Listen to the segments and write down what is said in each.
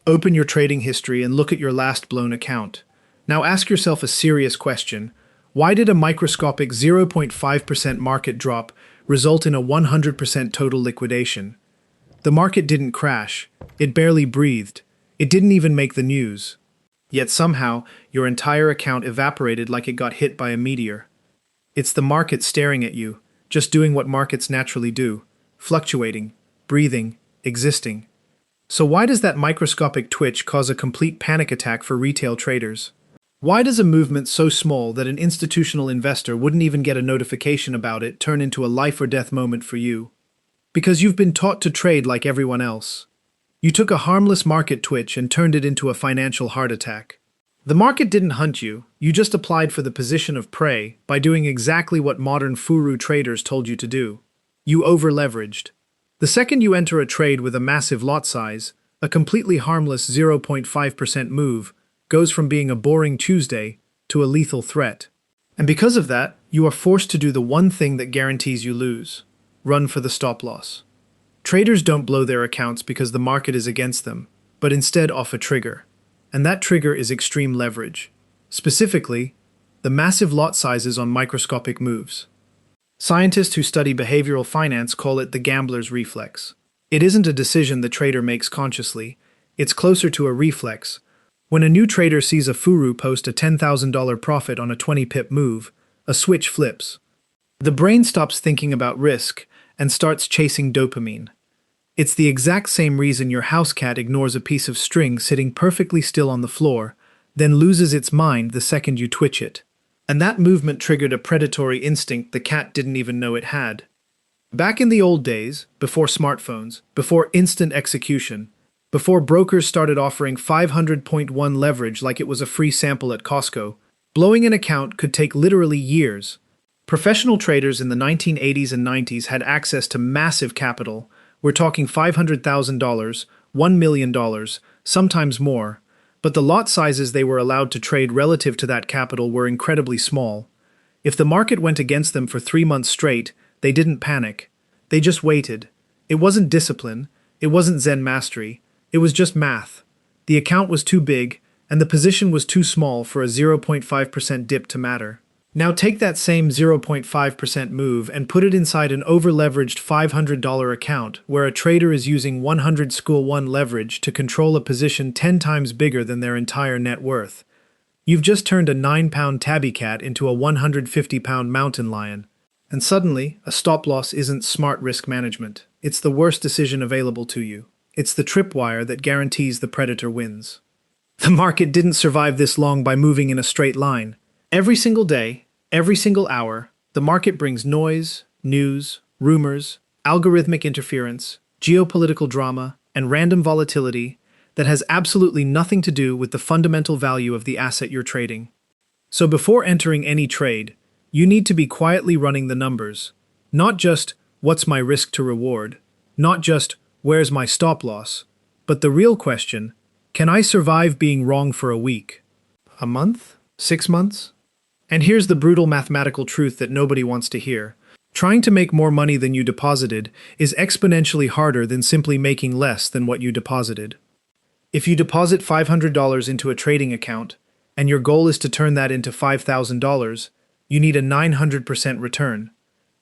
Open your trading history and look at your last blown account. Now ask yourself a serious question. Why did a microscopic 0.5% market drop result in a 100% total liquidation? The market didn't crash. It barely breathed. It didn't even make the news. Yet somehow, your entire account evaporated like it got hit by a meteor. It's the market staring at you, just doing what markets naturally do, fluctuating, breathing, existing. So why does that microscopic twitch cause a complete panic attack for retail traders? Why does a movement so small that an institutional investor wouldn't even get a notification about it turn into a life or death moment for you? Because you've been taught to trade like everyone else. You took a harmless market twitch and turned it into a financial heart attack. The market didn't hunt you, you just applied for the position of prey by doing exactly what modern Furu traders told you to do. You over-leveraged. The second you enter a trade with a massive lot size, a completely harmless 0.5% move goes from being a boring Tuesday to a lethal threat. And because of that, you are forced to do the one thing that guarantees you lose: run for the stop loss. Traders don't blow their accounts because the market is against them, but instead off a trigger. And that trigger is extreme leverage. Specifically, the massive lot sizes on microscopic moves. Scientists who study behavioral finance call it the gambler's reflex. It isn't a decision the trader makes consciously. It's closer to a reflex. When a new trader sees a Furu post a $10,000 profit on a 20-pip move, a switch flips. The brain stops thinking about risk and starts chasing dopamine. It's the exact same reason your house cat ignores a piece of string sitting perfectly still on the floor, then loses its mind the second you twitch it. And that movement triggered a predatory instinct the cat didn't even know it had. Back in the old days, before smartphones, before instant execution, before brokers started offering 500.1 leverage like it was a free sample at Costco, blowing an account could take literally years. Professional traders in the 1980s and 90s had access to massive capital. We're talking $500,000, $1 million, sometimes more. But the lot sizes they were allowed to trade relative to that capital were incredibly small. If the market went against them for 3 months straight, they didn't panic. They just waited. It wasn't discipline. It wasn't Zen mastery. It was just math. The account was too big, and the position was too small for a 0.5% dip to matter. Now take that same 0.5% move and put it inside an over-leveraged $500 account where a trader is using 100 School 1 leverage to control a position 10 times bigger than their entire net worth. You've just turned a 9-pound tabby cat into a 150-pound mountain lion. And suddenly, a stop-loss isn't smart risk management. It's the worst decision available to you. It's the tripwire that guarantees the predator wins. The market didn't survive this long by moving in a straight line. Every single day, every single hour, the market brings noise, news, rumors, algorithmic interference, geopolitical drama, and random volatility that has absolutely nothing to do with the fundamental value of the asset you're trading. So before entering any trade, you need to be quietly running the numbers. Not just, what's my risk to reward? Not just, where's my stop loss? But the real question, can I survive being wrong for a week? A month? 6 months? And here's the brutal mathematical truth that nobody wants to hear. Trying to make more money than you deposited is exponentially harder than simply making less than what you deposited. If you deposit $500 into a trading account, and your goal is to turn that into $5,000, you need a 900% return.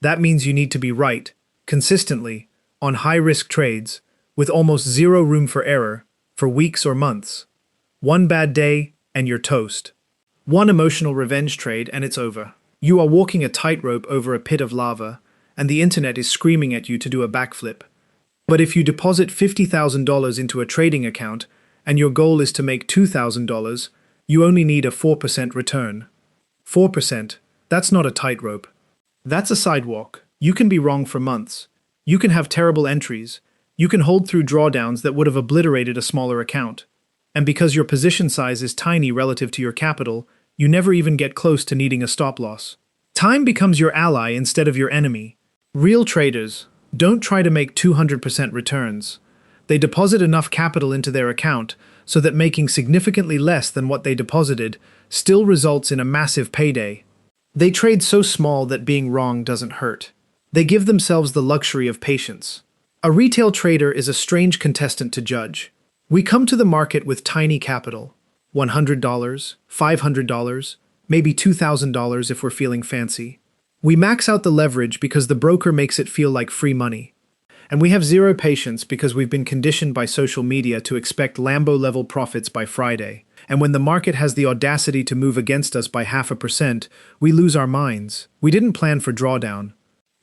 That means you need to be right, consistently, on high-risk trades, with almost zero room for error, for weeks or months. One bad day, and you're toast. One emotional revenge trade and it's over. You are walking a tightrope over a pit of lava, and the internet is screaming at you to do a backflip. But if you deposit $50,000 into a trading account, and your goal is to make $2,000, you only need a 4% return. 4%, that's not a tightrope. That's a sidewalk. You can be wrong for months. You can have terrible entries. You can hold through drawdowns that would have obliterated a smaller account. And because your position size is tiny relative to your capital, you never even get close to needing a stop loss. Time becomes your ally instead of your enemy. Real traders don't try to make 200% returns. They deposit enough capital into their account so that making significantly less than what they deposited still results in a massive payday. They trade so small that being wrong doesn't hurt. They give themselves the luxury of patience. A retail trader is a strange contestant to judge. We come to the market with tiny capital, $100, $500, maybe $2,000 if we're feeling fancy. We max out the leverage because the broker makes it feel like free money. And we have zero patience because we've been conditioned by social media to expect Lambo-level profits by Friday. And when the market has the audacity to move against us by 0.5%, we lose our minds. We didn't plan for drawdown.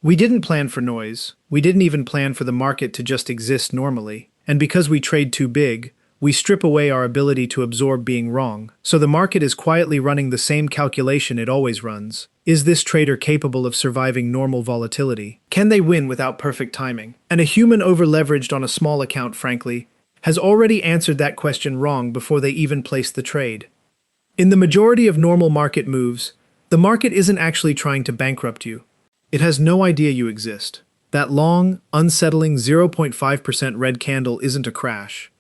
We didn't plan for noise. We didn't even plan for the market to just exist normally. And because we trade too big, we strip away our ability to absorb being wrong. So the market is quietly running the same calculation it always runs. Is this trader capable of surviving normal volatility? Can they win without perfect timing? And a human over-leveraged on a small account, frankly, has already answered that question wrong before they even placed the trade. In the majority of normal market moves, the market isn't actually trying to bankrupt you. It has no idea you exist. That long, unsettling 0.5% red candle isn't a crash.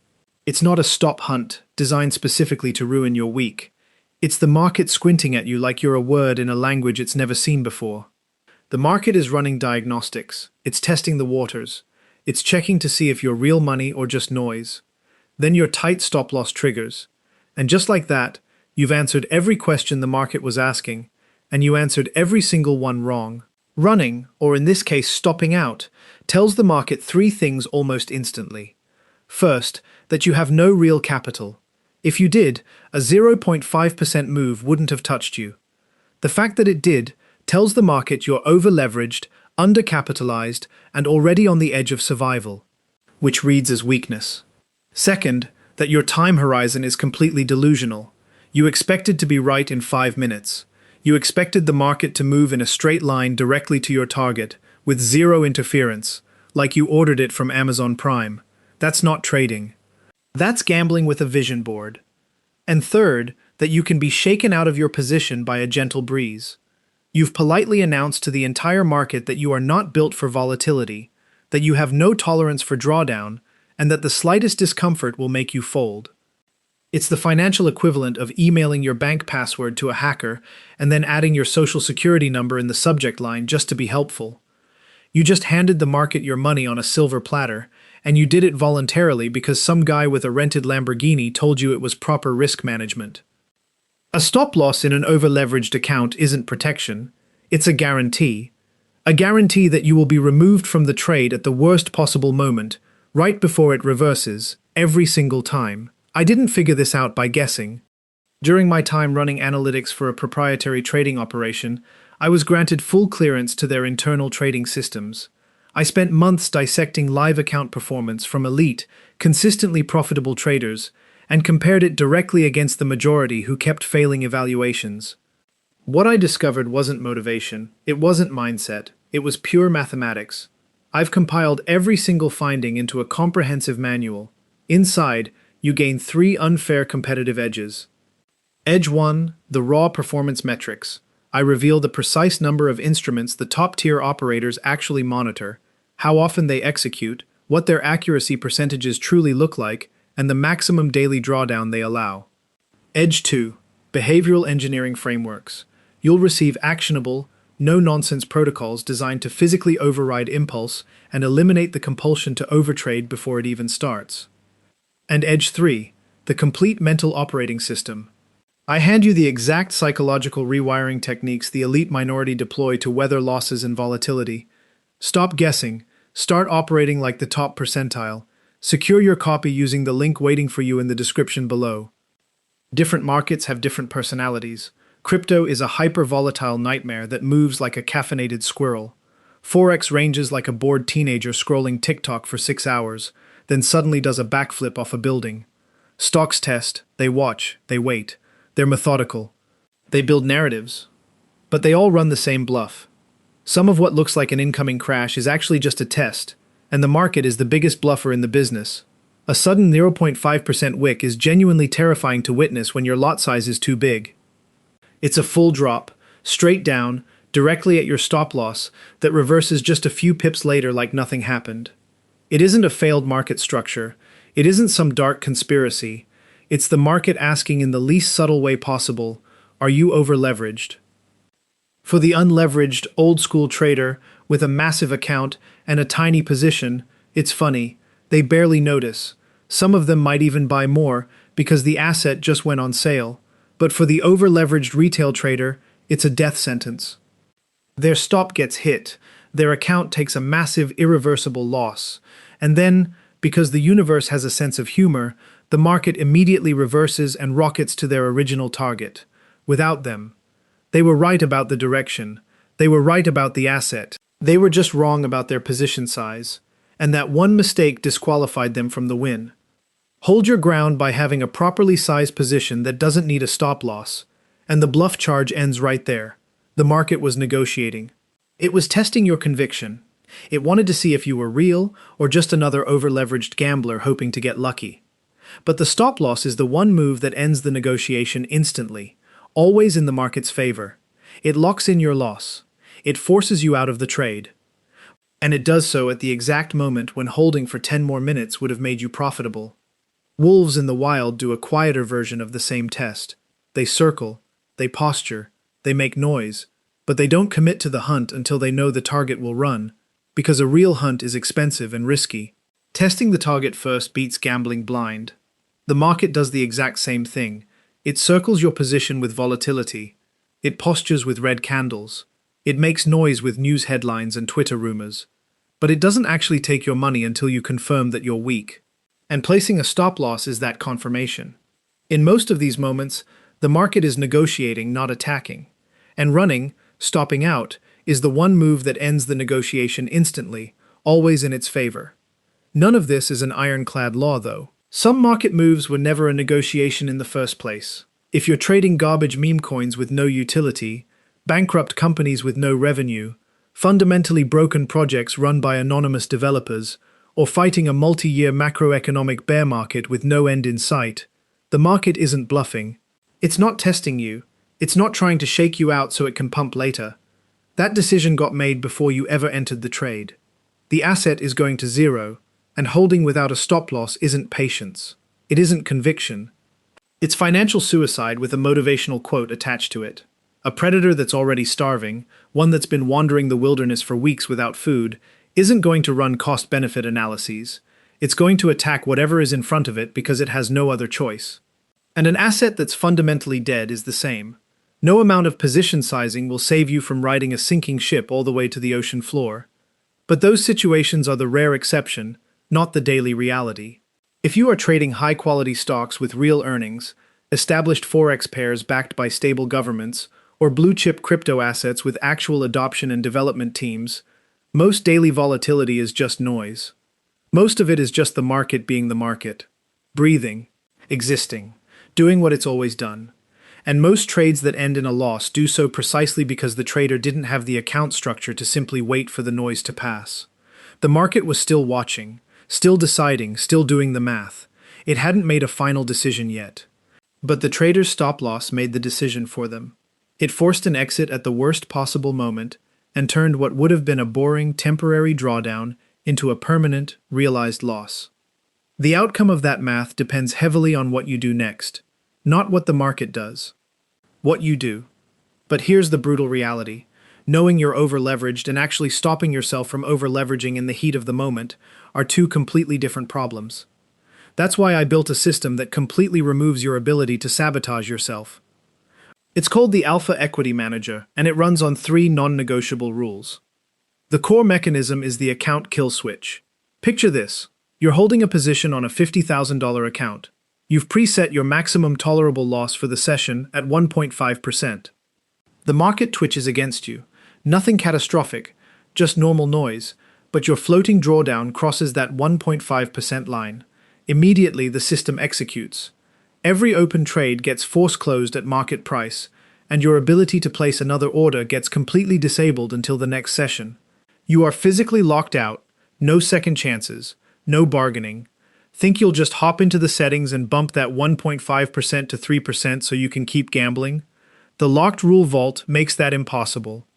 It's not a stop hunt designed specifically to ruin your week. It's the market squinting at you like you're a word in a language it's never seen before. The market is running diagnostics. It's testing the waters. It's checking to see if you're real money or just noise. Then your tight stop-loss triggers. And just like that, you've answered every question the market was asking, and you answered every single one wrong. Running, or in this case stopping out, tells the market three things almost instantly. First, that you have no real capital. If you did, a 0.5% move wouldn't have touched you. The fact that it did tells the market you're over-leveraged, undercapitalized, and already on the edge of survival, which reads as weakness. Second, that your time horizon is completely delusional. You expected to be right in 5 minutes. You expected the market to move in a straight line directly to your target, with zero interference, like you ordered it from Amazon Prime. That's not trading. That's gambling with a vision board. And third, that you can be shaken out of your position by a gentle breeze. You've politely announced to the entire market that you are not built for volatility, that you have no tolerance for drawdown, and that the slightest discomfort will make you fold. It's the financial equivalent of emailing your bank password to a hacker and then adding your social security number in the subject line just to be helpful. You just handed the market your money on a silver platter, and you did it voluntarily because some guy with a rented Lamborghini told you it was proper risk management. A stop-loss in an over-leveraged account isn't protection, it's a guarantee. A guarantee that you will be removed from the trade at the worst possible moment, right before it reverses, every single time. I didn't figure this out by guessing. During my time running analytics for a proprietary trading operation, I was granted full clearance to their internal trading systems. I spent months dissecting live account performance from elite, consistently profitable traders, and compared it directly against the majority who kept failing evaluations. What I discovered wasn't motivation, it wasn't mindset, it was pure mathematics. I've compiled every single finding into a comprehensive manual. Inside, you gain 3 unfair competitive edges. Edge 1, the raw performance metrics. I reveal the precise number of instruments the top-tier operators actually monitor, how often they execute, what their accuracy percentages truly look like, and the maximum daily drawdown they allow. Edge 2, behavioral engineering frameworks. You'll receive actionable, no-nonsense protocols designed to physically override impulse and eliminate the compulsion to overtrade before it even starts. And Edge 3, the complete mental operating system. I hand you the exact psychological rewiring techniques the elite minority deploy to weather losses and volatility. Stop guessing, start operating like the top percentile. Secure your copy using the link waiting for you in the description below. Different markets have different personalities. Crypto is a hyper-volatile nightmare that moves like a caffeinated squirrel. Forex ranges like a bored teenager scrolling TikTok for 6 hours, then suddenly does a backflip off a building. Stocks test, they watch, they wait. They're methodical. They build narratives. But they all run the same bluff. Some of what looks like an incoming crash is actually just a test, and the market is the biggest bluffer in the business. A sudden 0.5% wick is genuinely terrifying to witness when your lot size is too big. It's a full drop, straight down, directly at your stop loss, that reverses just a few pips later like nothing happened. It isn't a failed market structure. It isn't some dark conspiracy. It's the market asking in the least subtle way possible, are you over-leveraged? For the unleveraged, old-school trader with a massive account and a tiny position, it's funny. They barely notice. Some of them might even buy more because the asset just went on sale. But for the over-leveraged retail trader, it's a death sentence. Their stop gets hit, their account takes a massive irreversible loss, and then, because the universe has a sense of humor, the market immediately reverses and rockets to their original target. Without them. They were right about the direction. They were right about the asset. They were just wrong about their position size. And that one mistake disqualified them from the win. Hold your ground by having a properly sized position that doesn't need a stop loss. And the bluff charge ends right there. The market was negotiating. It was testing your conviction. It wanted to see if you were real or just another over-leveraged gambler hoping to get lucky. But the stop loss is the one move that ends the negotiation instantly. Always in the market's favor. It locks in your loss. It forces you out of the trade. And it does so at the exact moment when holding for 10 more minutes would have made you profitable. Wolves in the wild do a quieter version of the same test. They circle, they posture, they make noise, but they don't commit to the hunt until they know the target will run, because a real hunt is expensive and risky. Testing the target first beats gambling blind. The market does the exact same thing. It circles your position with volatility. It postures with red candles. It makes noise with news headlines and Twitter rumors. But it doesn't actually take your money until you confirm that you're weak. And placing a stop loss is that confirmation. In most of these moments, the market is negotiating, not attacking. And running, stopping out, is the one move that ends the negotiation instantly, always in its favor. None of this is an ironclad law, though. Some market moves were never a negotiation in the first place. If you're trading garbage meme coins with no utility, bankrupt companies with no revenue, fundamentally broken projects run by anonymous developers, or fighting a multi-year macroeconomic bear market with no end in sight, the market isn't bluffing. It's not testing you. It's not trying to shake you out so it can pump later. That decision got made before you ever entered the trade. The asset is going to zero, and holding without a stop loss isn't patience. It isn't conviction. It's financial suicide with a motivational quote attached to it. A predator that's already starving, one that's been wandering the wilderness for weeks without food, isn't going to run cost-benefit analyses. It's going to attack whatever is in front of it because it has no other choice. And an asset that's fundamentally dead is the same. No amount of position sizing will save you from riding a sinking ship all the way to the ocean floor. But those situations are the rare exception, not the daily reality. If you are trading high-quality stocks with real earnings, established forex pairs backed by stable governments, or blue-chip crypto assets with actual adoption and development teams, most daily volatility is just noise. Most of it is just the market being the market. Breathing, existing, doing what it's always done. And most trades that end in a loss do so precisely because the trader didn't have the account structure to simply wait for the noise to pass. The market was still watching, still deciding, still doing the math. It hadn't made a final decision yet. But the trader's stop-loss made the decision for them. It forced an exit at the worst possible moment and turned what would have been a boring, temporary drawdown into a permanent, realized loss. The outcome of that math depends heavily on what you do next, not what the market does. What you do. But here's the brutal reality. Knowing you're over-leveraged and actually stopping yourself from over-leveraging in the heat of the moment are two completely different problems. That's why I built a system that completely removes your ability to sabotage yourself. It's called the Alpha Equity Manager, and it runs on 3 non-negotiable rules. The core mechanism is the account kill switch. Picture this. You're holding a position on a $50,000 account. You've preset your maximum tolerable loss for the session at 1.5%. The market twitches against you. Nothing catastrophic, just normal noise, but your floating drawdown crosses that 1.5% line. Immediately, the system executes. Every open trade gets force-closed at market price, and your ability to place another order gets completely disabled until the next session. You are physically locked out, no second chances, no bargaining. Think you'll just hop into the settings and bump that 1.5% to 3% so you can keep gambling? The locked rule vault makes that impossible.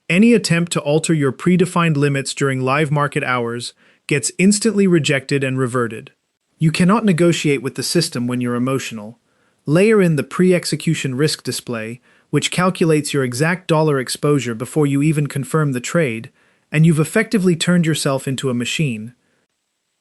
Any attempt to alter your predefined limits during live market hours gets instantly rejected and reverted. You cannot negotiate with the system when you're emotional. Layer in the pre-execution risk display, which calculates your exact dollar exposure before you even confirm the trade, and you've effectively turned yourself into a machine.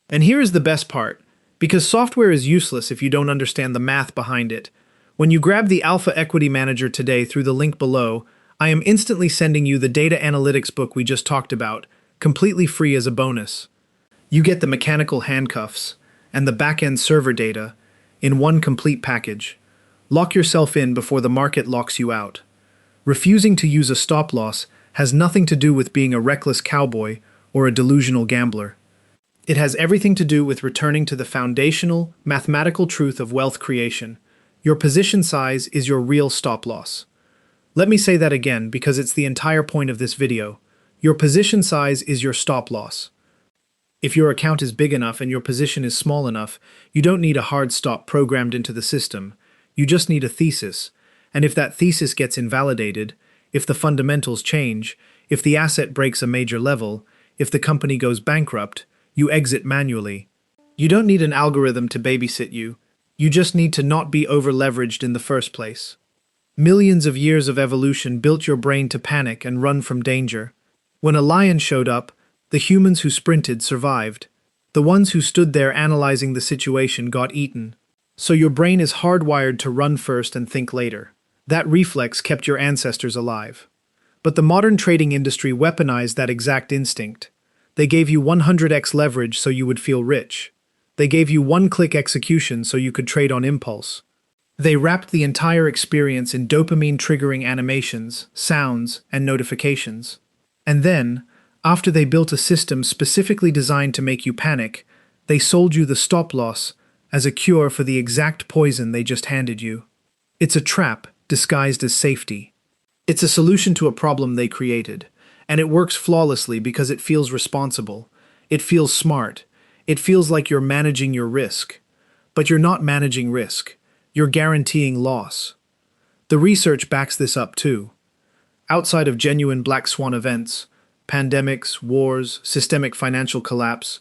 And here is the best part. Because software is useless if you don't understand the math behind it. When you grab the Alpha Equity Manager today through the link below, I am instantly sending you the data analytics book we just talked about, completely free as a bonus. You get the mechanical handcuffs and the back-end server data in one complete package. Lock yourself in before the market locks you out. Refusing to use a stop-loss has nothing to do with being a reckless cowboy or a delusional gambler. It has everything to do with returning to the foundational, mathematical truth of wealth creation. Your position size is your real stop-loss. Let me say that again because it's the entire point of this video. Your position size is your stop-loss. If your account is big enough and your position is small enough, you don't need a hard stop programmed into the system. You just need a thesis. And if that thesis gets invalidated, if the fundamentals change, if the asset breaks a major level, if the company goes bankrupt, you exit manually. You don't need an algorithm to babysit you. You just need to not be over-leveraged in the first place. Millions of years of evolution built your brain to panic and run from danger. When a lion showed up, the humans who sprinted survived. The ones who stood there analyzing the situation got eaten. So your brain is hardwired to run first and think later. That reflex kept your ancestors alive. But the modern trading industry weaponized that exact instinct. They gave you 100x leverage so you would feel rich. They gave you one-click execution so you could trade on impulse. They wrapped the entire experience in dopamine-triggering animations, sounds, and notifications. And then, after they built a system specifically designed to make you panic, they sold you the stop-loss as a cure for the exact poison they just handed you. It's a trap disguised as safety. It's a solution to a problem they created, and it works flawlessly because it feels responsible. It feels smart. It feels like you're managing your risk. But you're not managing risk. You're guaranteeing loss. The research backs this up too. Outside of genuine black swan events, pandemics, wars, systemic financial collapse,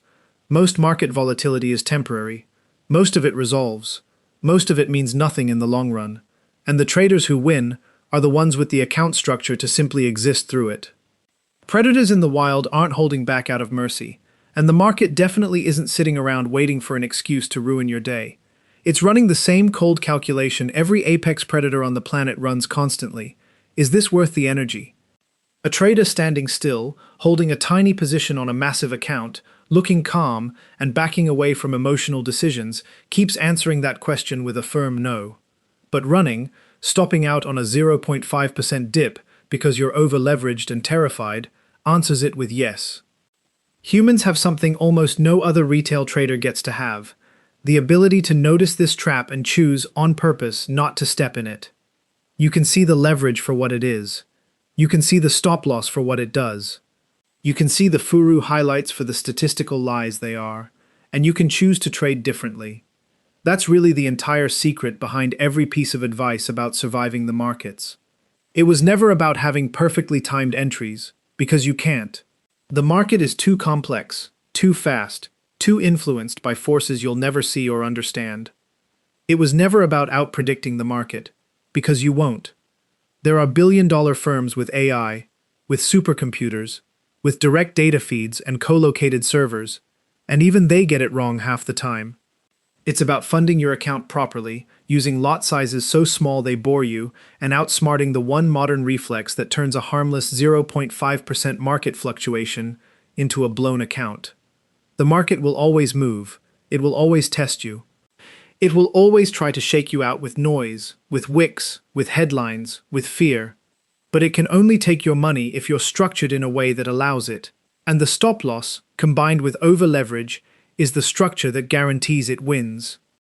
most market volatility is temporary. Most of it resolves. Most of it means nothing in the long run. And the traders who win are the ones with the account structure to simply exist through it. Predators in the wild aren't holding back out of mercy. And the market definitely isn't sitting around waiting for an excuse to ruin your day. It's running the same cold calculation every apex predator on the planet runs constantly. Is this worth the energy? A trader standing still, holding a tiny position on a massive account, looking calm and backing away from emotional decisions, keeps answering that question with a firm no. But running, stopping out on a 0.5% dip because you're over-leveraged and terrified, answers it with yes. Humans have something almost no other retail trader gets to have: the ability to notice this trap and choose, on purpose, not to step in it. You can see the leverage for what it is. You can see the stop-loss for what it does. You can see the Furu highlights for the statistical lies they are, and you can choose to trade differently. That's really the entire secret behind every piece of advice about surviving the markets. It was never about having perfectly timed entries, because you can't. The market is too complex, too fast, too influenced by forces you'll never see or understand. It was never about out-predicting the market, because you won't. There are billion-dollar firms with AI, with supercomputers, with direct data feeds and co-located servers, and even they get it wrong half the time. It's about funding your account properly, using lot sizes so small they bore you, and outsmarting the one modern reflex that turns a harmless 0.5% market fluctuation into a blown account. The market will always move. It will always test you. It will always try to shake you out with noise, with wicks, with headlines, with fear. But it can only take your money if you're structured in a way that allows it. And the stop loss, combined with over-leverage, is the structure that guarantees it wins.